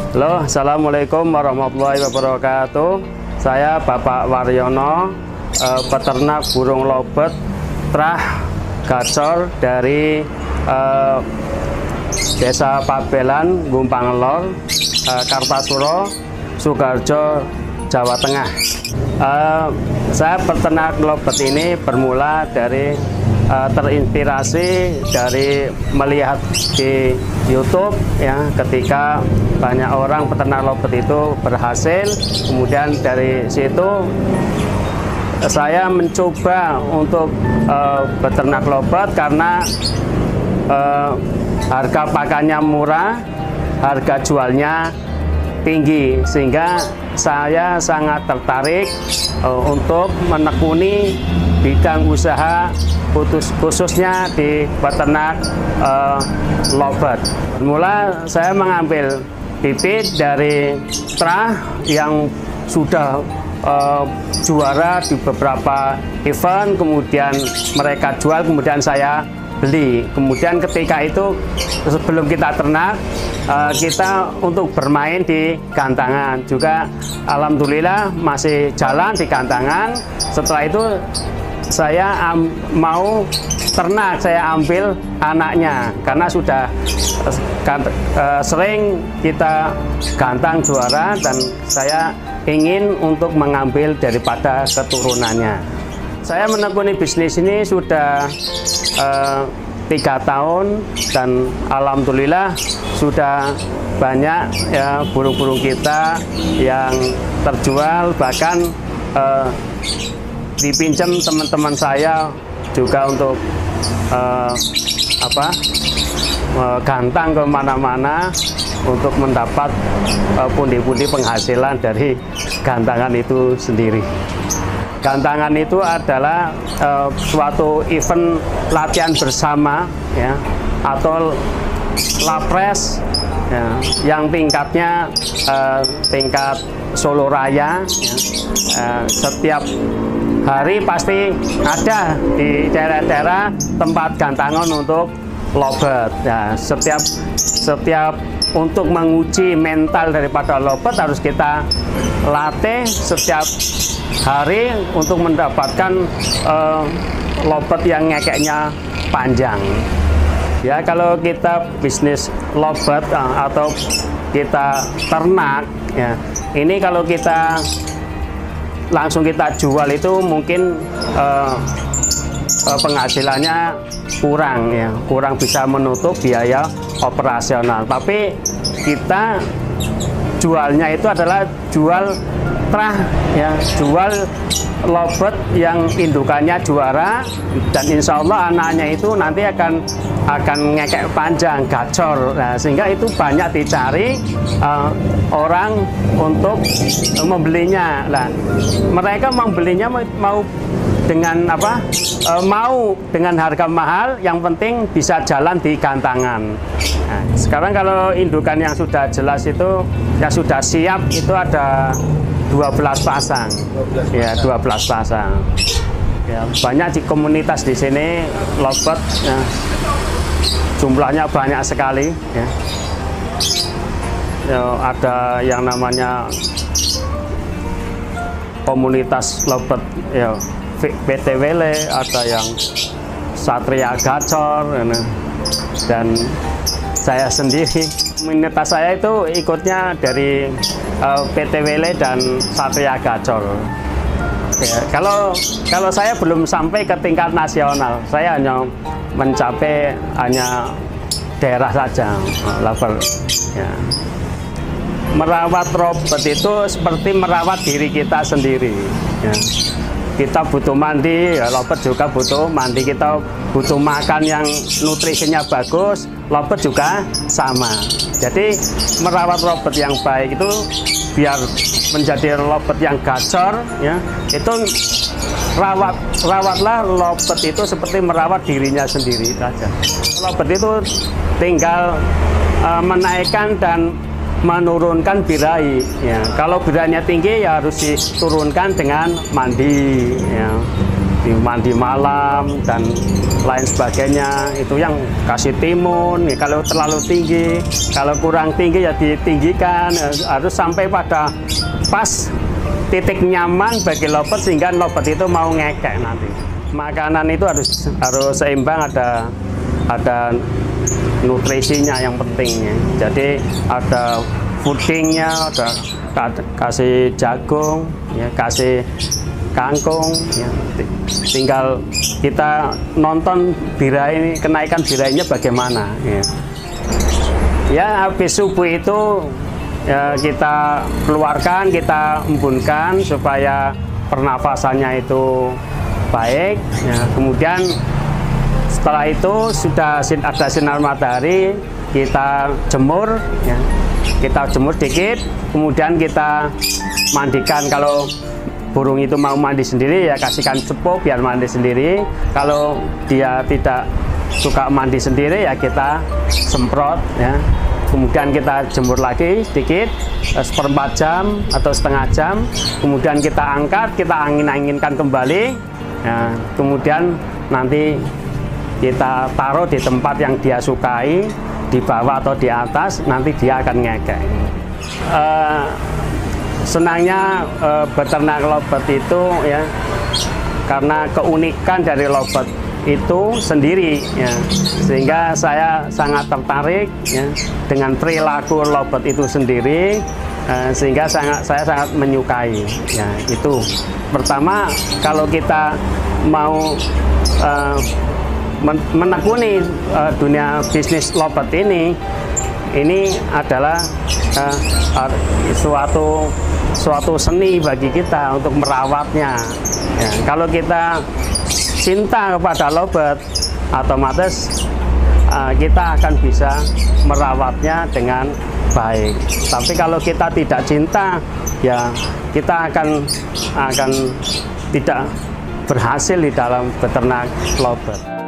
Halo, Assalamualaikum warahmatullahi wabarakatuh. Saya Bapak Waryono, peternak burung lobet trah gacor dari Desa Pabelan, Gumpang Lor, Kartasuro, Sukoharjo, Jawa Tengah. Saya peternak lobet ini bermula dari terinspirasi dari melihat di YouTube ya, ketika banyak orang peternak lobet itu berhasil. Kemudian dari situ saya mencoba untuk beternak lobet karena harga pakannya murah, harga jualnya tinggi, sehingga saya sangat tertarik untuk menekuni bidang usaha khususnya di peternak lobet. Mula saya mengambil bibit dari trah yang sudah juara di beberapa event, kemudian mereka jual, kemudian saya beli. Kemudian ketika itu sebelum kita ternak, kita untuk bermain di gantangan juga, alhamdulillah masih jalan di gantangan. Setelah itu saya mau ternak, saya ambil anaknya karena sudah sering kita gantang juara, dan saya ingin untuk mengambil daripada keturunannya. Saya menekuni bisnis ini sudah 3 tahun, dan alhamdulillah sudah banyak ya burung-burung kita yang terjual, bahkan dipinjam teman-teman saya juga untuk gantang ke mana-mana untuk mendapat pundi-pundi penghasilan dari gantangan itu sendiri. Gantangan itu adalah suatu event latihan bersama ya, atau lapres ya, yang tingkatnya tingkat Solo Raya ya. Setiap hari pasti ada di daerah-daerah tempat gantangan untuk lobet ya. Setiap untuk menguji mental daripada lobet harus kita latih setiap hari untuk mendapatkan lobet yang ngekeknya panjang. Ya, kalau kita bisnis lobet atau kita ternak ya, ini kalau kita langsung kita jual itu mungkin penghasilannya kurang ya, kurang bisa menutup biaya operasional. Tapi kita jualnya itu adalah jual trah ya, jual lobet yang indukannya juara, dan insya Allah anaknya itu nanti akan ngekek panjang gacor. Nah, sehingga itu banyak dicari orang untuk membelinya. Nah, mereka membelinya mau dengan apa? Mau dengan harga mahal, yang penting bisa jalan di gantangan. Nah, sekarang kalau indukan yang sudah jelas itu, yang sudah siap itu ada 12 pasang. Ya, 12 pasang. Ya, banyak di komunitas di sini lobet ya. Jumlahnya banyak sekali ya. Ya, ada yang namanya komunitas lobet ya, PTWL, ada yang Satria Gacor ya, dan saya sendiri. Komunitas saya itu ikutnya dari PTWL dan Satria Gacor. Ya, kalau saya belum sampai ke tingkat nasional, saya hanya mencapai hanya daerah saja, level. Ya. Merawat robot itu seperti merawat diri kita sendiri. Ya. Kita butuh mandi, ya, lobet juga butuh mandi. Kita butuh makan yang nutrisinya bagus, lobet juga sama. Jadi merawat lobet yang baik itu biar menjadi lobet yang gacor ya, itu rawatlah lobet itu seperti merawat dirinya sendiri saja. Lobet itu tinggal menaikkan dan menurunkan birahi ya. Kalau birahnya tinggi ya harus diturunkan dengan mandi ya. di mandi malam dan lain sebagainya. Itu yang kasih timun. Kalau terlalu tinggi, kalau kurang tinggi ya ditinggikan, harus sampai pada pas titik nyaman bagi lobet sehingga lobet itu mau ngekek nanti. Makanan itu harus seimbang, ada nutrisinya yang pentingnya. Jadi ada foodingnya, ada kasih jagung, ya, kasih kangkung, ya. Tinggal kita nonton birahi, kenaikan birainya bagaimana. Ya, ya habis subuh itu ya, kita keluarkan, kita embunkan supaya pernafasannya itu baik. Ya, kemudian setelah itu sudah ada sinar matahari, kita jemur, ya. Kita jemur dikit, kemudian kita mandikan. Kalau burung itu mau mandi sendiri ya kasihkan cepup biar mandi sendiri. Kalau dia tidak suka mandi sendiri ya kita semprot, ya. Kemudian kita jemur lagi sedikit, seperempat jam atau setengah jam. Kemudian kita angkat, kita angin-anginkan kembali. Ya, kemudian nanti kita taruh di tempat yang dia sukai, di bawah atau di atas, nanti dia akan ngekek. Senangnya beternak lobet itu ya, karena keunikan dari lobet itu sendiri, ya, sehingga saya sangat tertarik, ya, dengan perilaku lobet itu sendiri, sehingga saya sangat menyukai. Ya, itu pertama, kalau kita mau menekuni dunia bisnis lobet ini adalah suatu seni bagi kita untuk merawatnya. Ya, kalau kita cinta kepada lobet, otomatis kita akan bisa merawatnya dengan baik. Tapi kalau kita tidak cinta, ya kita akan tidak berhasil di dalam beternak lobet.